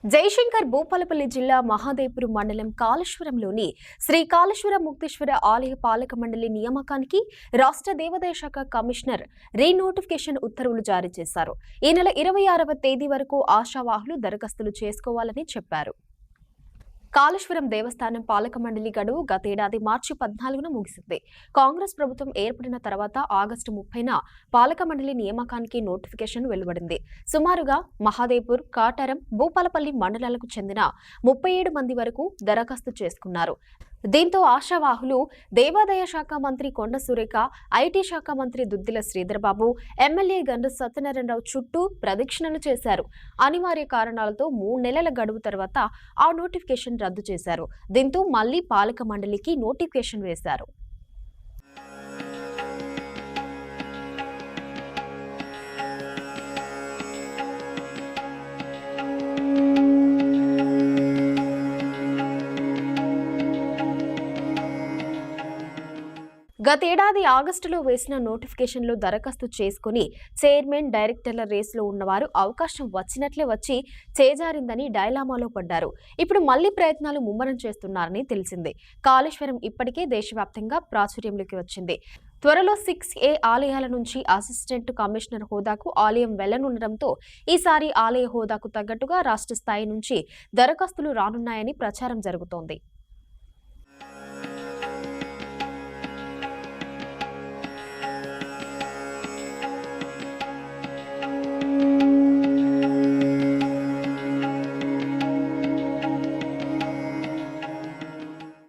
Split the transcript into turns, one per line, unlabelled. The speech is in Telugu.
జయశంకర్ భూపాలపల్లి జిల్లా మహాదేవ్పురం మండలం కాళేశ్వరంలోని శ్రీ కాళేశ్వర ముక్తేశ్వర ఆలయ పాలక మండలి నియామకానికి రాష్ట్ర దేవాదాయ శాఖ కమిషనర్ రీనోటిఫికేషన్ ఉత్తర్వులు జారీ చేశారు. ఈ నెల 26వ తేదీ వరకు ఆశావాహులు దరఖాస్తులు చేసుకోవాలని చెప్పారు. కాళేశ్వరం దేవస్థానం పాలక మండలి గడువు గతేడాది మార్చి 14న ముగిసింది. కాంగ్రెస్ ప్రభుత్వం ఏర్పడిన తర్వాత ఆగస్టు 30న పాలక మండలి నియామకానికి నోటిఫికేషన్ వెలువడింది. సుమారుగా మహాదేవ్పూర్, కాటారం, భూపాలపల్లి మండలాలకు చెందిన 37 మంది వరకు దరఖాస్తు చేసుకున్నారు. దీంతో ఆశావాహులు దేవాదాయ శాఖ మంత్రి కొండ సురేఖ, ఐటీ శాఖ మంత్రి దుద్దిల శ్రీధర్బాబు, ఎమ్మెల్యే గండ్ర సత్యనారాయణరావు చుట్టూ ప్రదక్షిణలు చేశారు. అనివార్య కారణాలతో 3 నెలల గడువు తర్వాత ఆ నోటిఫికేషన్ రద్దు చేశారు. దీంతో మళ్లీ పాలక మండలికి నోటిఫికేషన్ వేశారు. గతేడాది ఆగస్టులో వేసిన నోటిఫికేషన్లో దరఖాస్తు చేసుకుని చైర్మన్, డైరెక్టర్ల రేసులో ఉన్నవారు అవకాశం వచ్చినట్లే వచ్చి చేజారిందని డైలామాలో పడ్డారు. ఇప్పుడు మళ్లీ ప్రయత్నాలు ముమ్మరం చేస్తున్నారని తెలిసింది. కాళేశ్వరం ఇప్పటికే దేశవ్యాప్తంగా ప్రాచుర్యంలోకి వచ్చింది. త్వరలో 6A ఆలయాల నుంచి అసిస్టెంట్ కమిషనర్ హోదాకు ఆలయం వెళ్లనుండటంతో ఈసారి ఆలయ హోదాకు తగ్గట్టుగా రాష్ట్ర స్థాయి నుంచి దరఖాస్తులు రానున్నాయని ప్రచారం జరుగుతోంది.